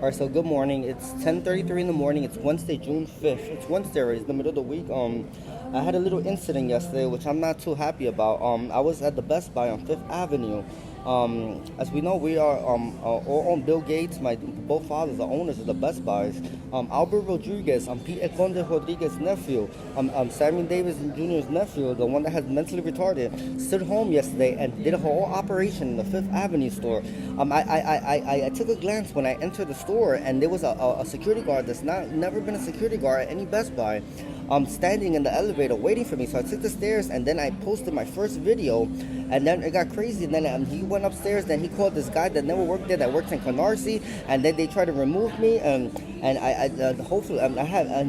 Alright, so good morning. It's 10:33 in the morning. It's Wednesday, June 5th. It's Wednesday, right? It's the middle of the week. I had a little incident yesterday, which I'm not too happy about. I was at the Best Buy on Fifth Avenue. As we know, we are all on Bill Gates. My both fathers are owners of the Best Buys. Albert Rodriguez, Pete Conde Rodriguez's nephew, Sammy Davis Jr.'s nephew, the one that has mentally retarded, stood home yesterday and did a whole operation in the Fifth Avenue store. I took a glance when I entered the store, and there was a security guard that's never been a security guard at any Best Buy, standing in the elevator waiting for me. So I took the stairs, and then I posted my first video, and then it got crazy. And then he went upstairs, then he called this guy that never worked there, that works in Canarsie, and then they tried to remove me, and hopefully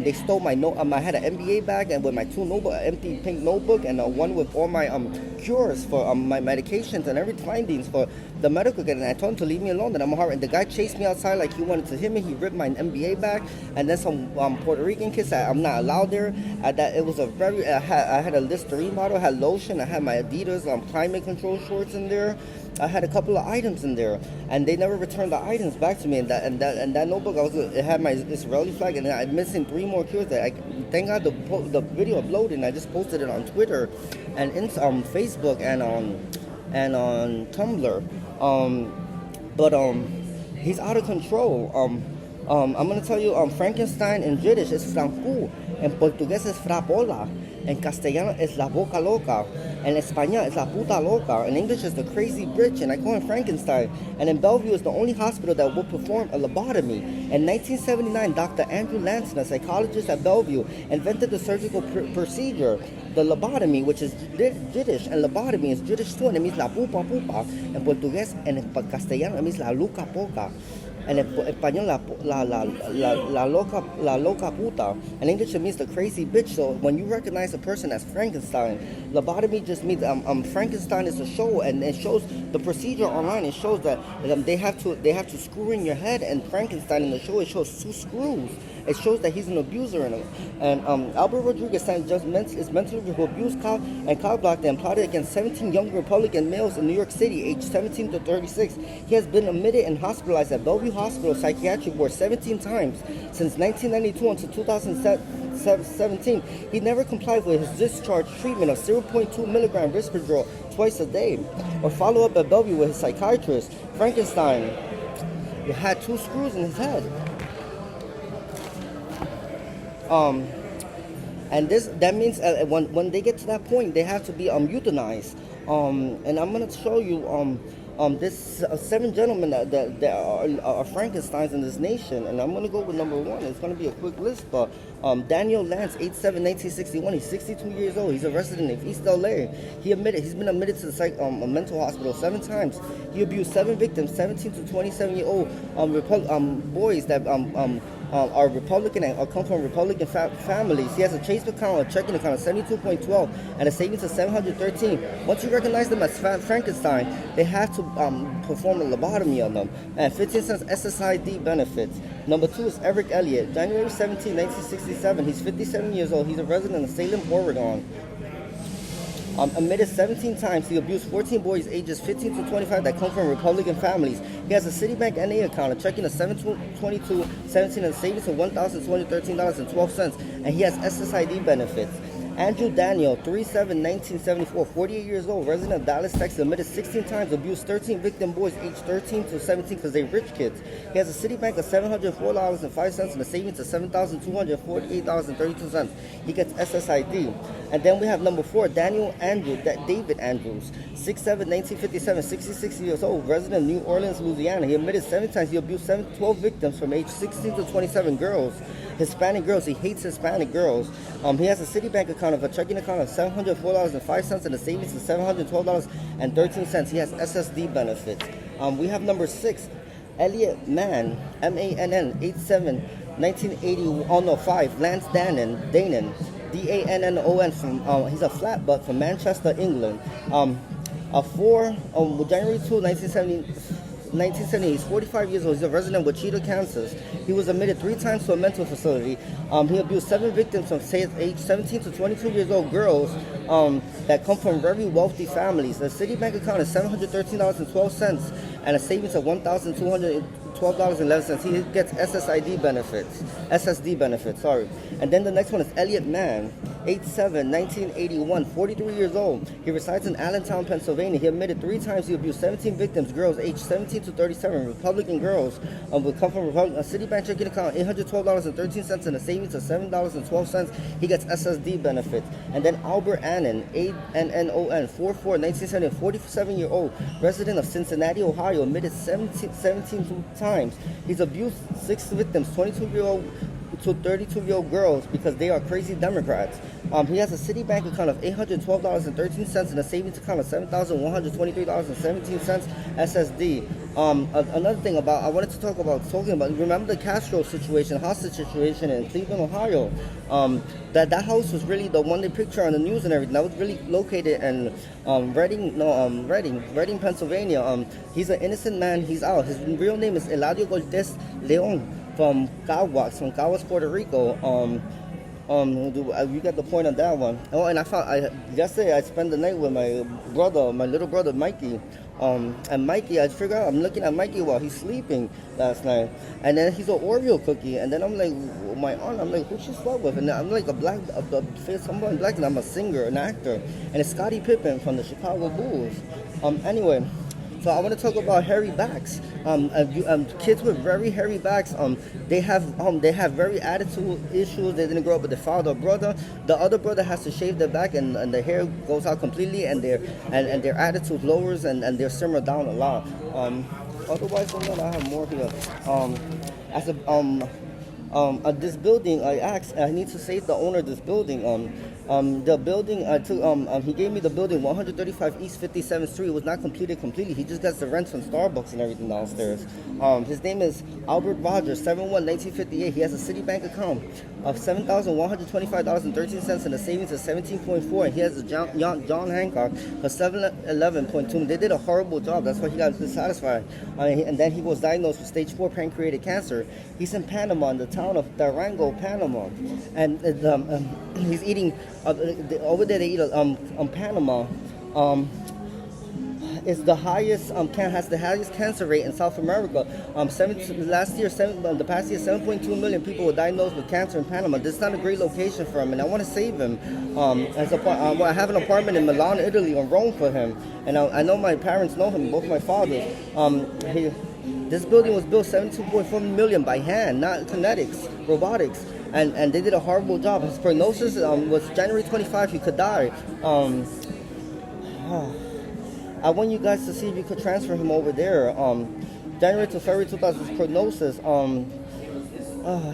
they stole my note. I had an MBA bag and with my two empty pink notebook, and one with all my cures for my medications and every findings for the medical kit. And I told him to leave me alone, that I'm hard. And the guy chased me outside like he wanted to hit me. He ripped my MBA bag, and then some Puerto Rican kids that I'm not allowed there. That it was a very I had a Listerine bottle, I had lotion, I had my Adidas climate control shorts in there. I had a couple of items in there, and they never returned the items back to me. And that notebook, it had my Israeli flag, and I'm missing 3 more cures. Thank God the video uploaded, and I just posted it on Twitter, and Facebook, and on Tumblr. But he's out of control. I'm gonna tell you, Frankenstein in Yiddish is Francu, in Portuguese es frapola, in Castellano es la boca loca, in Español es la puta loca, in English is the crazy bitch, and I call him Frankenstein. And in Bellevue is the only hospital that will perform a lobotomy. In 1979, Dr. Andrew Lanson, a psychologist at Bellevue, invented the surgical procedure, the lobotomy, which is Yiddish, and lobotomy is Yiddish too, and it means la pupa pupa, in Portuguese and in Castellano it means la luca poca. And in español, la loca puta. In English, it means the crazy bitch. So when you recognize a person as Frankenstein, lobotomy just means Frankenstein is a show, and it shows the procedure online. It shows that they have to screw in your head, and Frankenstein in the show, it shows 2 screws. It shows that he's an abuser, and Albert Rodriguez is mentally abused and cow blocked and plotted against 17 young Republican males in New York City, aged 17 to 36. He has been admitted and hospitalized at Bellevue Hospital Psychiatric Ward 17 times since 1992 until 2017. He never complied with his discharge treatment of 0.2 milligram risperidone twice a day, or follow up at Bellevue with his psychiatrist. Frankenstein had 2 screws in his head. And that means when they get to that point, they have to be euthanized. And I'm gonna show you this 7 gentlemen that are Frankensteins in this nation, and I'm gonna go with number 1. It's gonna be a quick list, but Daniel Lance, 8/7/1961. He's 62 years old. He's a resident of East LA. He's been admitted to the mental hospital 7 times. He abused 7 victims, 17 to 27-year-old boys that are Republican and come from Republican families. He has a Chase account, a checking account of 72.12, and a savings of 713. Once you recognize them as Frankenstein, they have to perform a lobotomy on them. And 15 cents SSID benefits. Number 2 is Eric Elliott, January 17, 1967. He's 57 years old. He's a resident of Salem, Oregon. Admitted 17 times. He abused 14 boys ages 15 to 25 that come from Republican families. He has a Citibank NA account, a checking of 722.17, and a savings of $1,213.12, and he has SSID benefits. Andrew Daniel, 3/7/1974, 48 years old, resident of Dallas, Texas, admitted 16 times, abused 13 victim boys aged 13 to 17 because they're rich kids. He has a Citibank of $704.05 and a savings of $7,248.32. He gets SSID. And then we have number 4, David Andrews, 6/7/1957, 66 years old, resident of New Orleans, Louisiana. He admitted 7 times. He abused 12 victims from age 16 to 27 girls. Hispanic girls. He hates Hispanic girls. He has a Citibank account of a checking account of $704.05 and a savings of $712.13. He has SSD benefits. We have number 6, Elliot Mann, MANN, 8/7/1980. 5, Lance Danon, Dannon, he's a flat butt from Manchester, England. 4, January 2, 1970, he's 45 years old. He's a resident of Wichita, Kansas. He was admitted 3 times to a mental facility. He abused 7 victims from age 17 to 22 years old girls that come from very wealthy families. The Citibank account is $713.12 and a savings of $1,200 $112.11. He gets SSD benefits, sorry. And then the next one is Elliot Mann, 8/7/1981, 43 years old. He resides in Allentown, Pennsylvania. He admitted 3 times he abused 17 victims, girls aged 17 to 37, Republican girls, would come from a Citibank checking account, $812.13, and a savings of $7.12. He gets SSD benefits. And then Albert Annan, ANNON, 4/4/1970, 47-year-old, resident of Cincinnati, Ohio, admitted 17 times. He's abused 6 victims, 22-year-old to 32-year-old girls, because they are crazy Democrats. He has a Citibank account of $812.13 and a savings account of $7,123.17 SSD. Another thing I wanted to talk about, remember the Castro situation, hostage situation in Cleveland, Ohio? That house was really the one they picture on the news and everything. That was really located in Reading, Pennsylvania. He's an innocent man. He's out. His real name is Eladio Cortez Leon from Caguas, Puerto Rico. You got the point on that one. Oh, and yesterday I spent the night with my little brother Mikey. And Mikey, I figured out, I'm looking at Mikey while he's sleeping last night, and then he's an Oreo cookie, and then I'm like, my aunt, I'm like, who she slept with? And I'm like someone black, and I'm a singer, an actor, and it's Scottie Pippen from the Chicago Bulls. Anyway. So I want to talk about hairy backs. Kids with very hairy backs, they have very attitude issues. They didn't grow up with their father or brother. The other brother has to shave their back, and the hair goes out completely, and their attitude lowers, and they simmer down a lot. Otherwise, I have more here. This building, I need to save the owner of this building. The building, he gave me the building, 135 East 57th Street. It was not completely. He just gets the rent from Starbucks and everything downstairs. His name is Albert Rogers, 7/1/1958. He has a Citibank account of $7,125.13 and a savings of 17.4. And he has a John Hancock for 711.2. They did a horrible job. That's why he got dissatisfied. And then he was diagnosed with stage 4 pancreatic cancer. He's in Panama, in the town of Durango, Panama, and he's eating. Over there they eat Panama is the highest has the highest cancer rate in South America. The past year 7.2 million people were diagnosed with cancer in Panama. This is not a great location for him, and I want to save him. I have an apartment in Milan, Italy, on Rome for him, and I know my parents know him, both my fathers. This building was built 72.4 million by hand, not kinetics, robotics. And they did a horrible job. His prognosis was January 25, he could die. I want you guys to see if you could transfer him over there. January to February 2000, his prognosis.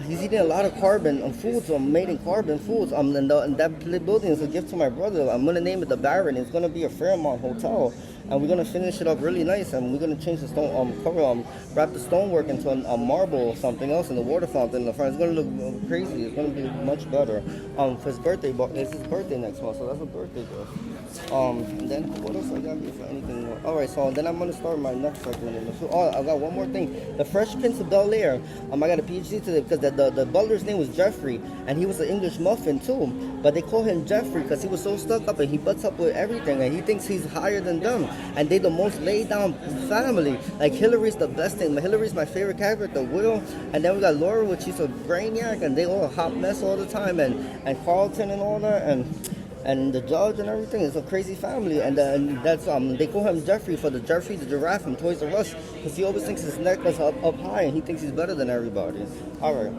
He's eating a lot of carbon foods, made in carbon foods. And that building is a gift to my brother. I'm gonna name it the Baron. It's gonna be a Fairmont hotel, and we're gonna finish it up really nice. And we're gonna change the stone cover, wrap the stonework into a marble or something else, in the water fountain in the front. It's gonna look crazy. It's gonna be much better. For his birthday, it's his birthday next month, so that's a birthday gift. And then what else I got here for anything more? All right, so then I'm gonna start my next segment. I got one more thing. The Fresh Prince of Bel-Air. I got a PhD today because the butler's name was Jeffrey, and he was an English muffin too. But they call him Jeffrey because he was so stuck up and he butts up with everything, and he thinks he's higher than them. And they the most laid down family. Like Hillary's the best thing. Hillary's my favorite character, Will. And then we got Laura, which she's a brainiac, and they all a hot mess all the time. And Carlton and all that, and the judge and everything. It's a crazy family, and that's they call him Jeffrey for Jeffrey the giraffe from Toys R Us, because he always thinks his neck is up high and he thinks he's better than everybody. All right.